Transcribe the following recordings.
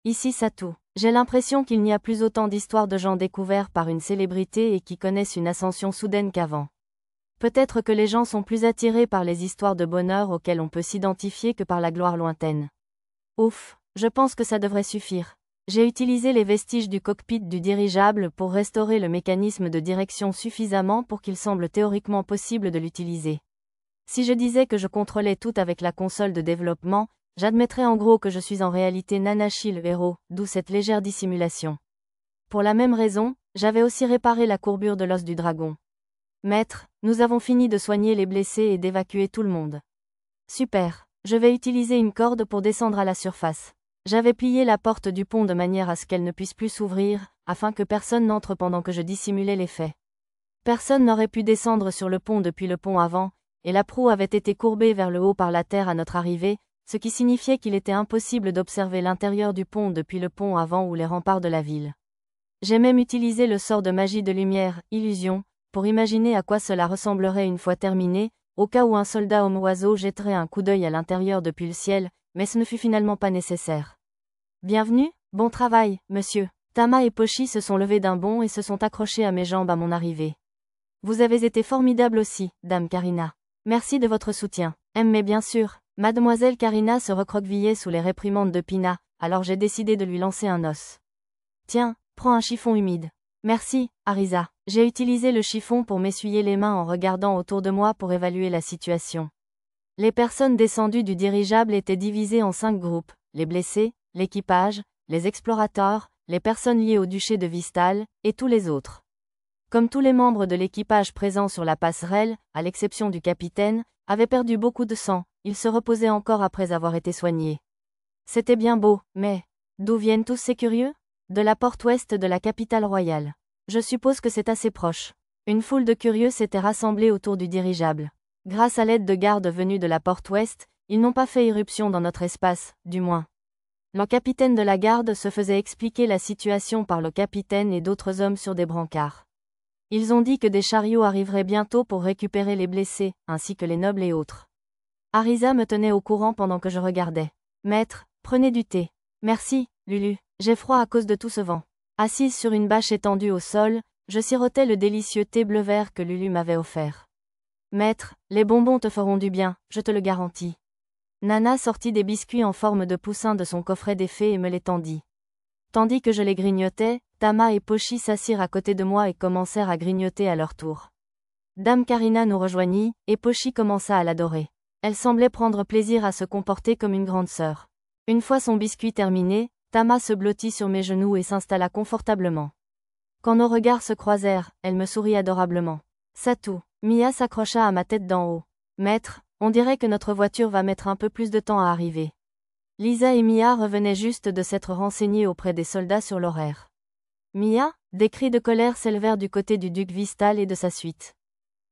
Ici Satou. J'ai l'impression qu'il n'y a plus autant d'histoires de gens découverts par une célébrité et qui connaissent une ascension soudaine qu'avant. Peut-être que les gens sont plus attirés par les histoires de bonheur auxquelles on peut s'identifier que par la gloire lointaine. Ouf, je pense que ça devrait suffire. J'ai utilisé les vestiges du cockpit du dirigeable pour restaurer le mécanisme de direction suffisamment pour qu'il semble théoriquement possible de l'utiliser. Si je disais que je contrôlais tout avec la console de développement, j'admettrais en gros que je suis en réalité Nanashi le héros, d'où cette légère dissimulation. Pour la même raison, j'avais aussi réparé la courbure de l'os du dragon. Maître, nous avons fini de soigner les blessés et d'évacuer tout le monde. Super, je vais utiliser une corde pour descendre à la surface. J'avais plié la porte du pont de manière à ce qu'elle ne puisse plus s'ouvrir, afin que personne n'entre pendant que je dissimulais les faits. Personne n'aurait pu descendre sur le pont depuis le pont avant, et la proue avait été courbée vers le haut par la terre à notre arrivée, ce qui signifiait qu'il était impossible d'observer l'intérieur du pont depuis le pont avant ou les remparts de la ville. J'ai même utilisé le sort de magie de lumière, illusion, pour imaginer à quoi cela ressemblerait une fois terminé, au cas où un soldat homme-oiseau jetterait un coup d'œil à l'intérieur depuis le ciel, mais ce ne fut finalement pas nécessaire. Bienvenue, bon travail, monsieur. Tama et Pochi se sont levés d'un bond et se sont accrochés à mes jambes à mon arrivée. Vous avez été formidable aussi, dame Karina. Merci de votre soutien. Mais bien sûr, mademoiselle Karina se recroquevillait sous les réprimandes de Pina, alors j'ai décidé de lui lancer un os. Tiens, prends un chiffon humide. Merci, Arisa. J'ai utilisé le chiffon pour m'essuyer les mains en regardant autour de moi pour évaluer la situation. Les personnes descendues du dirigeable étaient divisées en 5 groupes, les blessés, l'équipage, les explorateurs, les personnes liées au duché de Vistal, et tous les autres. Comme tous les membres de l'équipage présents sur la passerelle, à l'exception du capitaine, avaient perdu beaucoup de sang, ils se reposaient encore après avoir été soignés. C'était bien beau, mais d'où viennent tous ces curieux? De la porte ouest de la capitale royale. Je suppose que c'est assez proche. Une foule de curieux s'était rassemblée autour du dirigeable. Grâce à l'aide de gardes venus de la porte ouest, ils n'ont pas fait irruption dans notre espace, du moins. Le capitaine de la garde se faisait expliquer la situation par le capitaine et d'autres hommes sur des brancards. Ils ont dit que des chariots arriveraient bientôt pour récupérer les blessés, ainsi que les nobles et autres. Arisa me tenait au courant pendant que je regardais. Maître, prenez du thé. Merci, Lulu, j'ai froid à cause de tout ce vent. Assise sur une bâche étendue au sol, je sirotais le délicieux thé bleu-vert que Lulu m'avait offert. Maître, les bonbons te feront du bien, je te le garantis. Nana sortit des biscuits en forme de poussin de son coffret d'effets et me les tendit. Tandis que je les grignotais, Tama et Pochi s'assirent à côté de moi et commencèrent à grignoter à leur tour. Dame Karina nous rejoignit, et Pochi commença à l'adorer. Elle semblait prendre plaisir à se comporter comme une grande sœur. Une fois son biscuit terminé, Tama se blottit sur mes genoux et s'installa confortablement. Quand nos regards se croisèrent, elle me sourit adorablement. Satou, Mia s'accrocha à ma tête d'en haut. Maître, on dirait que notre voiture va mettre un peu plus de temps à arriver. Lisa et Mia revenaient juste de s'être renseignées auprès des soldats sur l'horaire. Mia, des cris de colère s'élevèrent du côté du duc Vistal et de sa suite.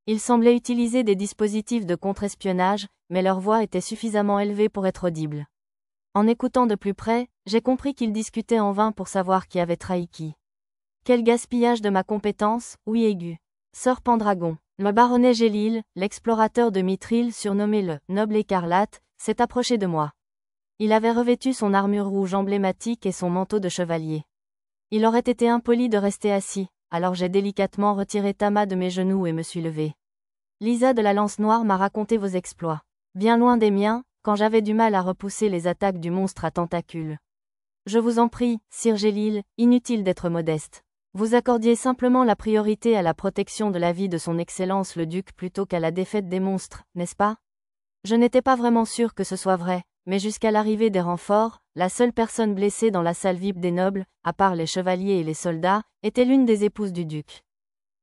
Ils semblaient utiliser des dispositifs de contre-espionnage, mais leur voix était suffisamment élevée pour être audible. En écoutant de plus près, j'ai compris qu'ils discutaient en vain pour savoir qui avait trahi qui. Quel gaspillage de ma compétence, oui aiguë. Sœur Pendragon. Le baronnet Gélil, l'explorateur de Mithril surnommé le Noble Écarlate, s'est approché de moi. Il avait revêtu son armure rouge emblématique et son manteau de chevalier. Il aurait été impoli de rester assis, alors j'ai délicatement retiré Tama de mes genoux et me suis levée. Lisa de la Lance Noire m'a raconté vos exploits. Bien loin des miens, quand j'avais du mal à repousser les attaques du monstre à tentacules. Je vous en prie, Sir Gélil, inutile d'être modeste. Vous accordiez simplement la priorité à la protection de la vie de son Excellence le Duc plutôt qu'à la défaite des monstres, n'est-ce pas? Je n'étais pas vraiment sûr que ce soit vrai, mais jusqu'à l'arrivée des renforts, la seule personne blessée dans la salle VIP des nobles, à part les chevaliers et les soldats, était l'une des épouses du duc.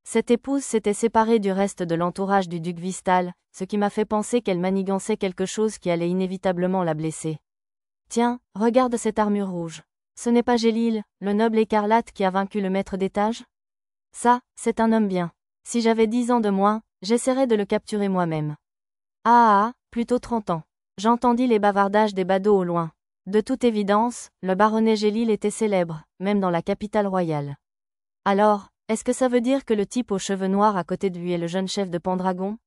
Cette épouse s'était séparée du reste de l'entourage du duc Vistal, ce qui m'a fait penser qu'elle manigançait quelque chose qui allait inévitablement la blesser. Tiens, regarde cette armure rouge. Ce n'est pas Gélil, le noble écarlate qui a vaincu le maître d'étage? Ça, c'est un homme bien. Si j'avais 10 ans de moins, j'essaierais de le capturer moi-même. Plutôt 30 ans. J'entendis les bavardages des badauds au loin. De toute évidence, le baronnet Gélil était célèbre, même dans la capitale royale. Alors, est-ce que ça veut dire que le type aux cheveux noirs à côté de lui est le jeune chef de Pendragon?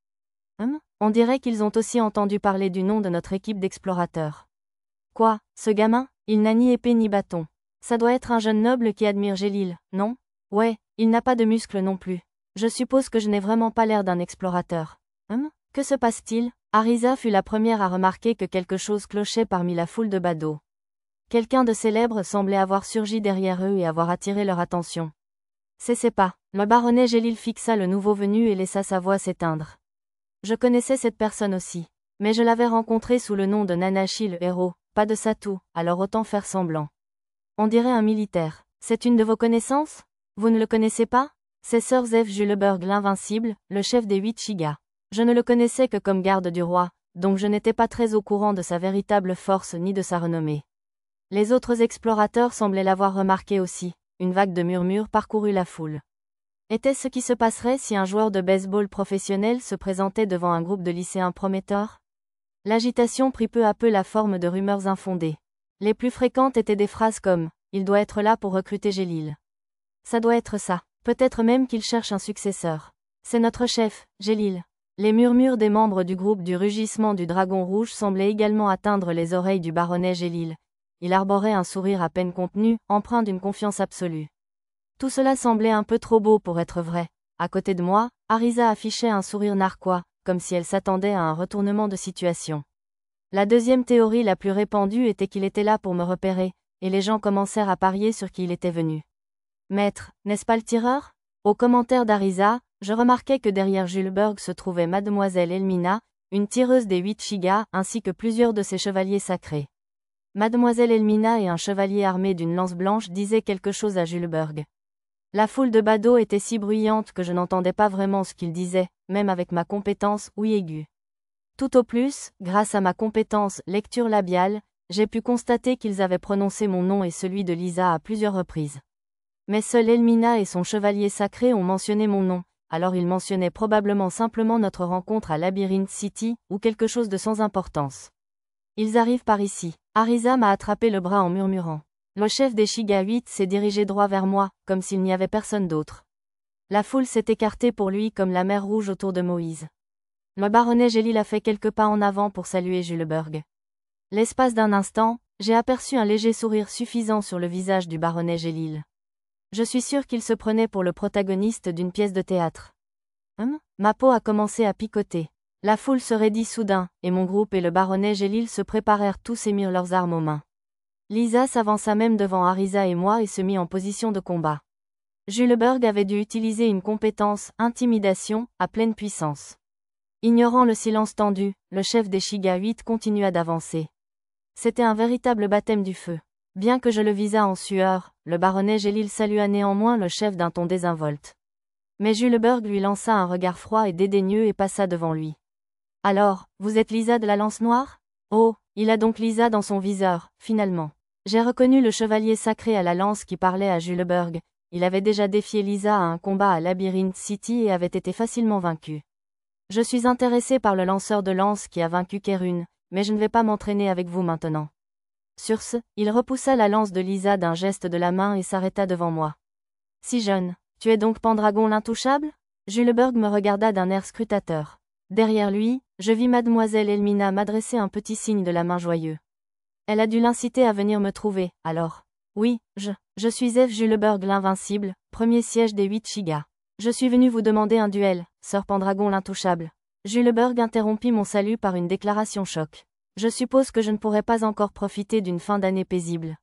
On dirait qu'ils ont aussi entendu parler du nom de notre équipe d'explorateurs. Quoi, ce gamin? Il n'a ni épée ni bâton. Ça doit être un jeune noble qui admire Gélil, non? Ouais, il n'a pas de muscles non plus. Je suppose que je n'ai vraiment pas l'air d'un explorateur. Que se passe-t-il? Arisa fut la première à remarquer que quelque chose clochait parmi la foule de badauds. Quelqu'un de célèbre semblait avoir surgi derrière eux et avoir attiré leur attention. C'est pas. Le baronnet Gélil fixa le nouveau venu et laissa sa voix s'éteindre. Je connaissais cette personne aussi. Mais je l'avais rencontré sous le nom de Nanashi le héros, pas de Satou, alors autant faire semblant. On dirait un militaire. C'est une de vos connaissances? Vous ne le connaissez pas? C'est Sir Zev Juleberg l'invincible, le chef des 8 Shiga. Je ne le connaissais que comme garde du roi, donc je n'étais pas très au courant de sa véritable force ni de sa renommée. Les autres explorateurs semblaient l'avoir remarqué aussi. Une vague de murmures parcourut la foule. Était-ce ce qui se passerait si un joueur de baseball professionnel se présentait devant un groupe de lycéens prometteurs? L'agitation prit peu à peu la forme de rumeurs infondées. Les plus fréquentes étaient des phrases comme « Il doit être là pour recruter Gélil ». Ça doit être ça. Peut-être même qu'il cherche un successeur. C'est notre chef, Gélil. Les murmures des membres du groupe du rugissement du dragon rouge semblaient également atteindre les oreilles du baronnet Gélil. Il arborait un sourire à peine contenu, empreint d'une confiance absolue. Tout cela semblait un peu trop beau pour être vrai. À côté de moi, Arisa affichait un sourire narquois, comme si elle s'attendait à un retournement de situation. La deuxième théorie la plus répandue était qu'il était là pour me repérer, et les gens commencèrent à parier sur qui il était venu. Maître, n'est-ce pas le tireur? Aux commentaires d'Arisa, je remarquai que derrière Juleberg se trouvait mademoiselle Elmina, une tireuse des 8 Shiga, ainsi que plusieurs de ses chevaliers sacrés. Mademoiselle Elmina et un chevalier armé d'une lance blanche disaient quelque chose à Juleberg. La foule de badauds était si bruyante que je n'entendais pas vraiment ce qu'ils disaient, même avec ma compétence ouïe aiguë. Tout au plus, grâce à ma compétence lecture labiale, j'ai pu constater qu'ils avaient prononcé mon nom et celui de Lisa à plusieurs reprises. Mais seule Elmina et son chevalier sacré ont mentionné mon nom, alors ils mentionnaient probablement simplement notre rencontre à Labyrinth City, ou quelque chose de sans importance. Ils arrivent par ici. Arisa m'a attrapé le bras en murmurant. Le chef des Shiga 8 s'est dirigé droit vers moi, comme s'il n'y avait personne d'autre. La foule s'est écartée pour lui comme la mer Rouge autour de Moïse. Le baronnet Gélil a fait quelques pas en avant pour saluer Juleberg. L'espace d'un instant, j'ai aperçu un léger sourire suffisant sur le visage du baronnet Gélil. Je suis sûr qu'il se prenait pour le protagoniste d'une pièce de théâtre. Ma peau a commencé à picoter. La foule se raidit soudain, et mon groupe et le baronnet Gélil se préparèrent tous et mirent leurs armes aux mains. Lisa s'avança même devant Arisa et moi et se mit en position de combat. Juleberg avait dû utiliser une compétence, intimidation, à pleine puissance. Ignorant le silence tendu, le chef des Shiga 8 continua d'avancer. C'était un véritable baptême du feu. Bien que je le visât en sueur, le baronnet Gélil salua néanmoins le chef d'un ton désinvolte. Mais Juleberg lui lança un regard froid et dédaigneux et passa devant lui. Alors, vous êtes Lisa de la Lance Noire? Oh, il a donc Lisa dans son viseur, finalement. J'ai reconnu le chevalier sacré à la lance qui parlait à Juleberg. Il avait déjà défié Lisa à un combat à Labyrinth City et avait été facilement vaincu. Je suis intéressé par le lanceur de lance qui a vaincu Kérune, mais je ne vais pas m'entraîner avec vous maintenant. Sur ce, il repoussa la lance de Lisa d'un geste de la main et s'arrêta devant moi. Si jeune, tu es donc Pendragon l'intouchable? Juleberg me regarda d'un air scrutateur. Derrière lui, je vis mademoiselle Elmina m'adresser un petit signe de la main joyeux. Elle a dû l'inciter à venir me trouver, alors. Oui, je suis Zev Juleberg l'invincible, premier siège des 8 Shiga. Je suis venu vous demander un duel, Sir Pendragon l'intouchable. Juleberg interrompit mon salut par une déclaration choc. Je suppose que je ne pourrai pas encore profiter d'une fin d'année paisible.